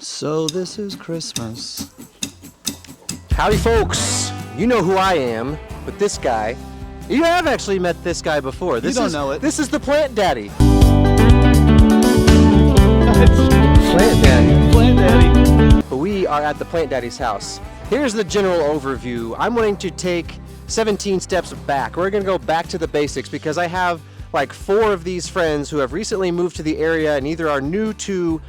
So this is Christmas. Howdy folks, you know who I am, but this guy, you have actually met this guy before. You don't know it. This is the Plant Daddy. Plant Daddy. Plant Daddy. We are at the Plant Daddy's house. Here's the general overview. I'm wanting to take 17 steps back. We're gonna go back to the basics because I have like 4 of these friends who have recently moved to the area and either are new to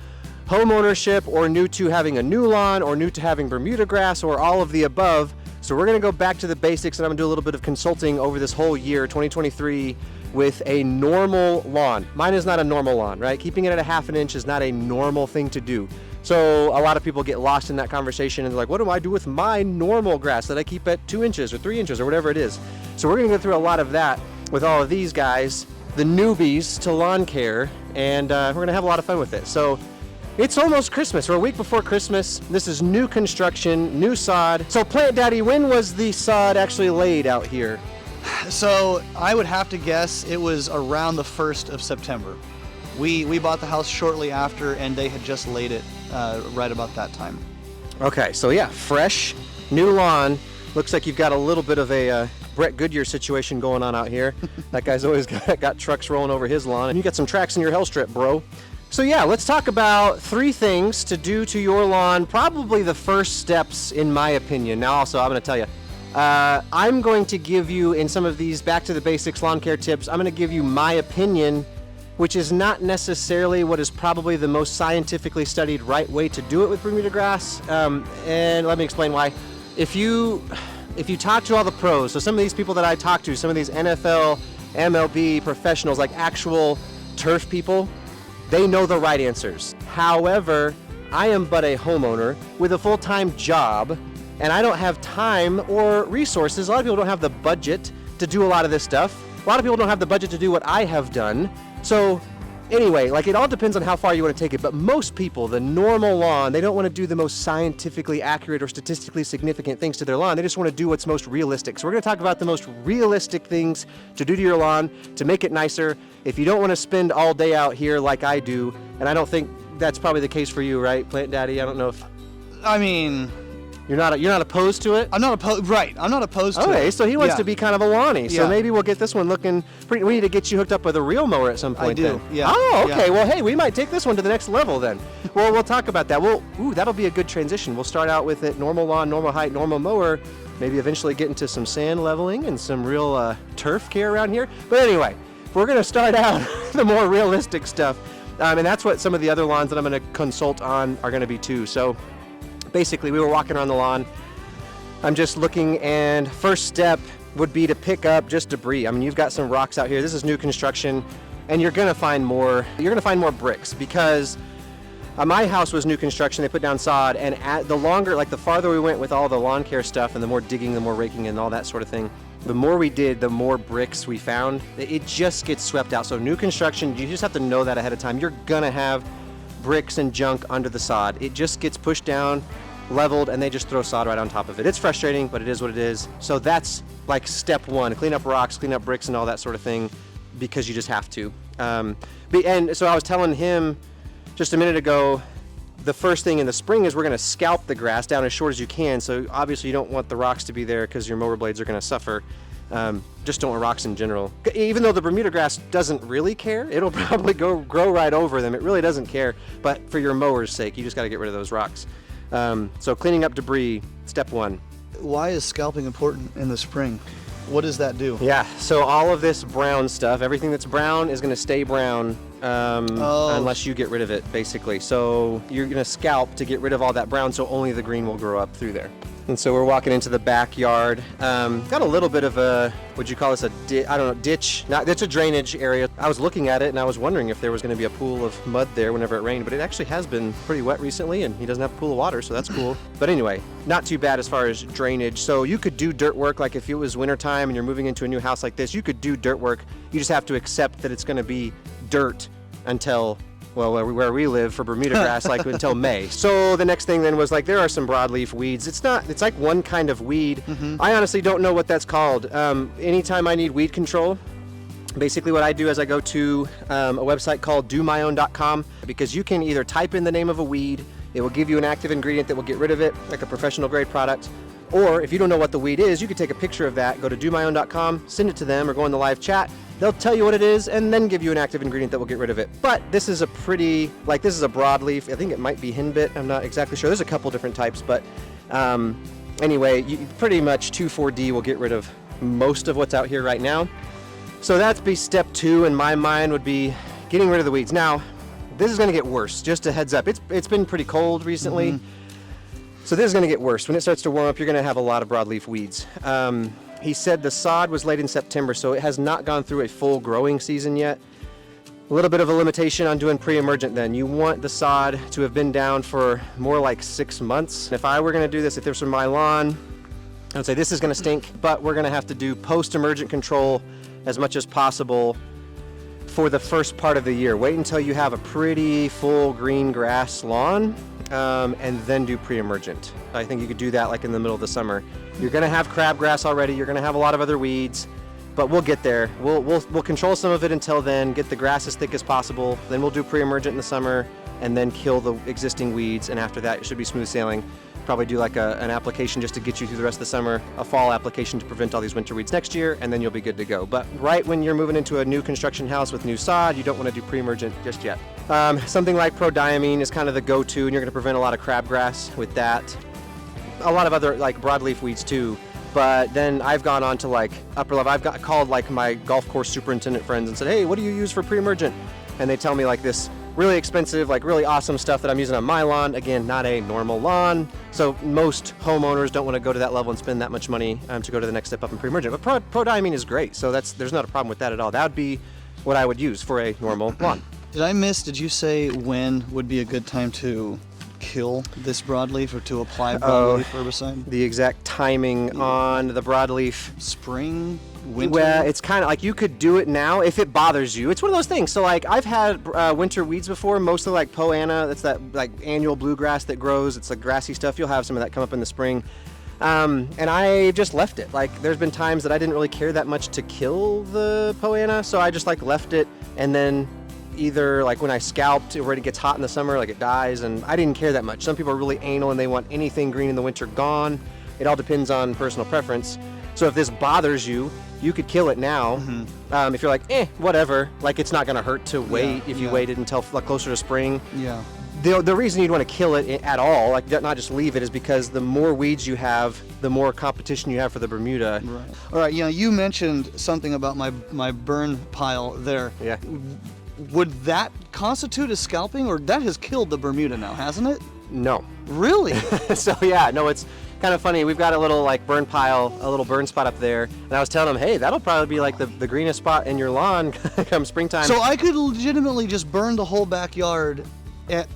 home ownership or new to having a new lawn or new to having Bermuda grass or all of the above. So we're gonna go back to the basics and I'm gonna do a little bit of consulting over this whole year, 2023, with a normal lawn. Mine is not a normal lawn, right? Keeping it at a ½ inch is not a normal thing to do. So a lot of people get lost in that conversation and they're like, what do I do with my normal grass that I keep at 2 inches or 3 inches or whatever it is? So we're gonna go through a lot of that with all of these guys, the newbies to lawn care, and we're gonna have a lot of fun with it. So it's almost Christmas. We're a week before Christmas. This is new construction, new sod. So Plant Daddy, when was the sod actually laid out here? So I would have to guess it was around the 1st of September. We bought the house shortly after and they had just laid it right about that time. Okay, so yeah, fresh, new lawn. Looks like you've got a little bit of a Brett Goodyear situation going on out here. That guy's always got trucks rolling over his lawn, and you got some tracks in your hell strip, bro. So yeah, let's talk about 3 things to do to your lawn. Probably the first steps, in my opinion. Now also, I'm gonna tell you, I'm going to give you, in some of these back to the basics lawn care tips, I'm gonna give you my opinion, which is not necessarily what is probably the most scientifically studied right way to do it with Bermuda grass. And let me explain why. If you talk to all the pros, so some of these people that I talk to, some of these NFL, MLB professionals, like actual turf people, they know the right answers. However, I am but a homeowner with a full-time job, and I don't have time or resources. A lot of people don't have the budget to do a lot of this stuff. A lot of people don't have the budget to do what I have done. So anyway, like, it all depends on how far you want to take it, but most people, the normal lawn, they don't want to do the most scientifically accurate or statistically significant things to their lawn. They just want to do what's most realistic. So we're going to talk about the most realistic things to do to your lawn to make it nicer. If you don't want to spend all day out here like I do, and I don't think that's probably the case for you, right, Plant Daddy? I don't know if... I mean... You're not opposed to it? I'm not opposed, right, I'm not opposed to it. Okay, so he wants Yeah. to be kind of a Lonnie, so Yeah. maybe we'll get this one looking pretty. We need to get you hooked up with a real mower at some point. I do, then. yeah. Oh, okay, Yeah. well, hey, we might take this one to the next level then. Well, we'll talk about that. That'll be a good transition. We'll start out with it, normal lawn, normal height, normal mower, maybe eventually get into some sand leveling and some real turf care around here. But anyway, we're gonna start out the more realistic stuff. And that's what some of the other lawns that I'm gonna consult on are gonna be too. So basically, we were walking around the lawn. I'm just looking, and first step would be to pick up just debris. I mean, you've got some rocks out here. This is new construction, and you're gonna find more bricks because my house was new construction. They put down sod, and the farther we went with all the lawn care stuff and the more digging, the more raking and all that sort of thing, the more we did, the more bricks we found. It just gets swept out. So new construction, you just have to know that ahead of time. You're gonna have bricks and junk under the sod. It just gets pushed down, leveled, and they just throw sod right on top of it. It's frustrating, but it is what it is. So that's like step 1, clean up rocks, clean up bricks and all that sort of thing, because you just have to. And so I was telling him just a minute ago, the first thing in the spring is we're gonna scalp the grass down as short as you can. So obviously you don't want the rocks to be there because your mower blades are gonna suffer. Just don't want rocks in general. Even though the Bermuda grass doesn't really care, it'll probably grow right over them. It really doesn't care, but for your mower's sake, you just gotta get rid of those rocks. So cleaning up debris, step 1. Why is scalping important in the spring? What does that do? Yeah, so all of this brown stuff, everything that's brown is gonna stay brown unless you get rid of it, basically. So you're gonna scalp to get rid of all that brown so only the green will grow up through there. And so we're walking into the backyard. Got a little bit of a, would you call this a ditch? It's a drainage area. I was looking at it and I was wondering if there was gonna be a pool of mud there whenever it rained, but it actually has been pretty wet recently and he doesn't have a pool of water, so that's cool. But anyway, not too bad as far as drainage. So you could do dirt work, like if it was wintertime and you're moving into a new house like this, you could do dirt work. You just have to accept that it's gonna be dirt until, well, where we live for Bermuda grass, like until May. So the next thing then was like, there are some broadleaf weeds. It's like one kind of weed. I honestly don't know what that's called. Anytime I need weed control, basically what I do is I go to a website called domyown.com, because you can either type in the name of a weed, It will give you an active ingredient that will get rid of it, like a professional grade product. Or if you don't know what the weed is, you could take a picture of that, go to domyown.com, send it to them, or go in the live chat. They'll tell you what it is and then give you an active ingredient that will get rid of it. But this is a pretty, like this is a broadleaf. I think it might be henbit. I'm not exactly sure. There's a couple different types, but anyway, pretty much 2,4-D will get rid of most of what's out here right now. So that'd be step 2 in my mind, would be getting rid of the weeds. Now, this is going to get worse. Just a heads up. It's been pretty cold recently. Mm-hmm. So this is going to get worse. When it starts to warm up, you're going to have a lot of broadleaf weeds. He said the sod was late in September, so it has not gone through a full growing season yet. A little bit of a limitation on doing pre-emergent then. You want the sod to have been down for more like 6 months. If I were going to do this, if this were my lawn, I would say this is going to stink, but we're going to have to do post-emergent control as much as possible for the first part of the year. Wait until you have a pretty full green grass lawn. And then do pre-emergent. I think you could do that like in the middle of the summer. You're going to have crabgrass already. You're going to have a lot of other weeds, but we'll get there. We'll control some of it until then. Get the grass as thick as possible. Then we'll do pre-emergent in the summer, and then kill the existing weeds. And after that, it should be smooth sailing. Probably do like an application just to get you through the rest of the summer, a fall application to prevent all these winter weeds next year, and then you'll be good to go. But right when you're moving into a new construction house with new sod, you don't want to do pre-emergent just yet. Something like prodiamine is kind of the go-to, and you're going to prevent a lot of crabgrass with that. A lot of other like broadleaf weeds too. But then I've gone on to like upper level. I've called like my golf course superintendent friends and said, hey, what do you use for pre-emergent? And they tell me like this really expensive, like really awesome stuff that I'm using on my lawn. Again, not a normal lawn. So most homeowners don't want to go to that level and spend that much money to go to the next step up in pre-emergent. But prodiamine is great. So there's not a problem with that at all. That would be what I would use for a normal lawn. Did you say when would be a good time to kill this broadleaf or to apply broadleaf herbicide? The exact timing on the broadleaf. Spring? Winter? Well, it's kind of like you could do it now if it bothers you. It's one of those things. So like I've had winter weeds before, mostly like poana. That's that like annual bluegrass that grows. It's like grassy stuff. You'll have some of that come up in the spring. And I just left it. Like there's been times that I didn't really care that much to kill the poana, so I just like left it, and then either like when I scalped it, when it gets hot in the summer, like it dies, and I didn't care that much. Some people are really anal and they want anything green in the winter gone. It all depends on personal preference. So if this bothers you, you could kill it now. Mm-hmm. If you're like, whatever, like it's not gonna hurt to wait if you waited until like closer to spring. Yeah. The reason you'd want to kill it at all, like not just leave it, is because the more weeds you have, the more competition you have for the Bermuda. Right. All right, you mentioned something about my burn pile there. Yeah. Would that constitute a scalping, or that has killed the Bermuda now, hasn't it? No. Really? So yeah, no, it's kind of funny. We've got a little like burn pile, a little burn spot up there, and I was telling them, hey, that'll probably be like the greenest spot in your lawn come springtime. So I could legitimately just burn the whole backyard at...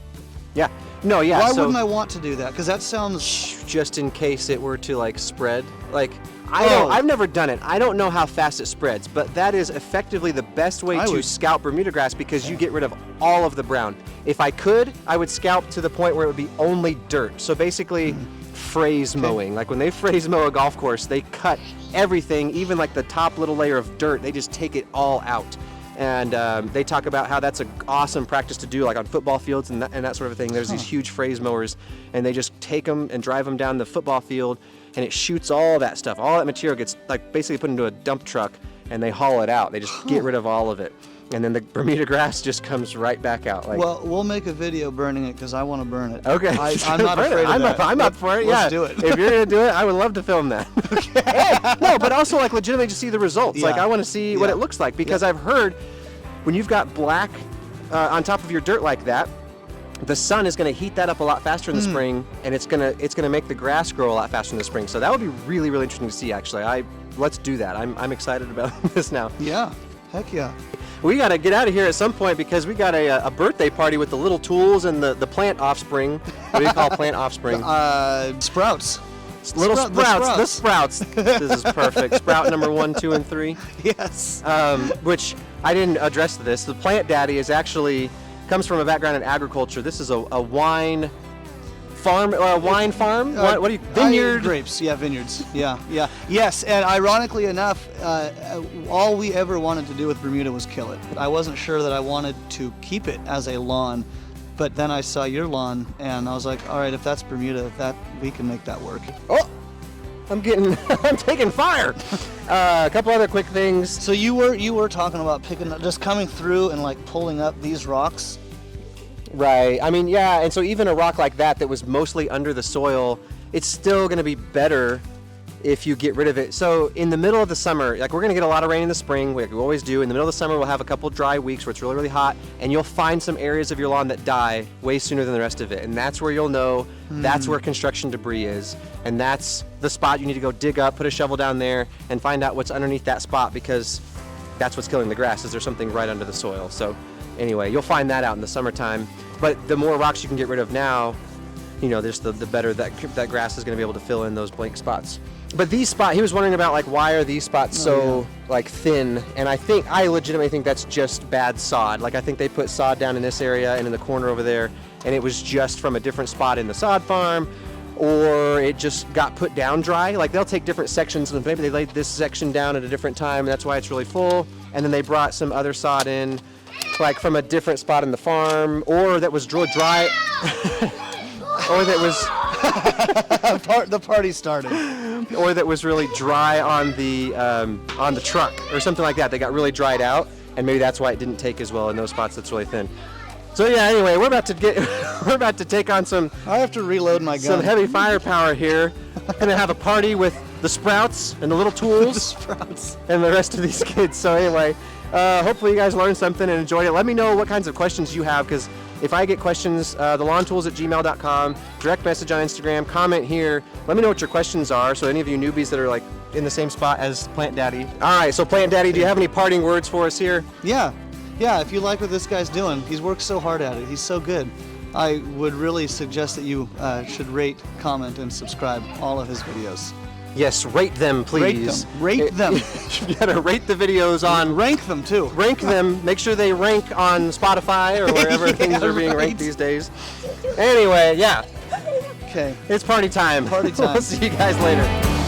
Yeah. No, yeah. Why wouldn't I want to do that? Because that sounds... Just in case it were to like spread. Like, I've never done it. I don't know how fast it spreads, but that is effectively the best way to scalp Bermuda grass, because you get rid of all of the brown. If I could, I would scalp to the point where it would be only dirt. So basically, phrase mowing. Like when they phrase mow a golf course, they cut everything, even like the top little layer of dirt, they just take it all out. And they talk about how that's an awesome practice to do, like on football fields and that sort of thing. There's these huge phrase mowers, and they just take them and drive them down the football field, and it shoots all that stuff. All that material gets like basically put into a dump truck, and they haul it out. They just get rid of all of it. And then the Bermuda grass just comes right back out. Like, well, we'll make a video burning it because I want to burn it. Okay. I'm not afraid of that. I'm up for it. Let's do it. If you're going to do it, I would love to film that. Okay. No, but also like legitimately to see the results. Yeah. Like I want to see what it looks like, because I've heard when you've got black on top of your dirt like that, the sun is going to heat that up a lot faster in the spring, and it's going to make the grass grow a lot faster in the spring. So that would be really, really interesting to see, actually. Let's do that. I'm excited about this now. Yeah. Heck yeah. We got to get out of here at some point, because we got a birthday party with the little tools and the plant offspring. What do you call plant offspring? Sprouts. Little sprouts. The sprouts. This is perfect. Sprout number 1, 2, and 3. Yes. Which I didn't address this. The plant daddy comes from a background in agriculture. This is a wine farm, or a wine farm? What do you, vineyard? Grapes, vineyards. Yeah. Yes, and ironically enough, all we ever wanted to do with Bermuda was kill it. I wasn't sure that I wanted to keep it as a lawn But then I saw your lawn, and I was like, all right, if that's Bermuda, we can make that work. Oh, I'm taking fire. A couple other quick things. So you were talking about just coming through and like pulling up these rocks. Right. I mean, yeah. And so even a rock like that was mostly under the soil, it's still going to be better if you get rid of it. So in the middle of the summer, like we're going to get a lot of rain in the spring, like we always do. In the middle of the summer, we'll have a couple dry weeks where it's really, really hot, and you'll find some areas of your lawn that die way sooner than the rest of it. And that's where you'll know that's where construction debris is. And that's the spot you need to go dig up, put a shovel down there, and find out what's underneath that spot, because that's what's killing the grass, is there's something right under the soil. So anyway, you'll find that out in the summertime. But the more rocks you can get rid of now, you know, there's the better that grass is going to be able to fill in those blank spots. But these spots, he was wondering about, like, why are these spots so like thin? And I legitimately think that's just bad sod. Like, I think they put sod down in this area and in the corner over there, and it was just from a different spot in the sod farm, or it just got put down dry. Like, they'll take different sections, and maybe they laid this section down at a different time, and that's why it's really full. And then they brought some other sod in, like from a different spot in the farm, or that was dry, or that was the party started. Or that was really dry on the truck or something like that. They got really dried out, and maybe that's why it didn't take as well in those spots that's really thin. So yeah, anyway, we're about to take on some. I have to reload my gun. Some heavy firepower here. Gonna have a party with the Sprouts and the Little Tools, the Sprouts, and the rest of these kids. So anyway, hopefully you guys learned something and enjoyed it. Let me know what kinds of questions you have, because if I get questions, thelawntools@gmail.com, direct message on Instagram, comment here. Let me know what your questions are, so any of you newbies that are like in the same spot as Plant Daddy. All right, so Plant Daddy, do you have any parting words for us here? Yeah, if you like what this guy's doing, he's worked so hard at it. He's so good. I would really suggest that you should rate, comment, and subscribe all of his videos. Yes, rate them, please. Rate them. You gotta rate the videos on. Rank them too. Rank them. Make sure they rank on Spotify or wherever things are being ranked these days. Anyway, yeah. Okay. It's party time. Party time. We'll see you guys later.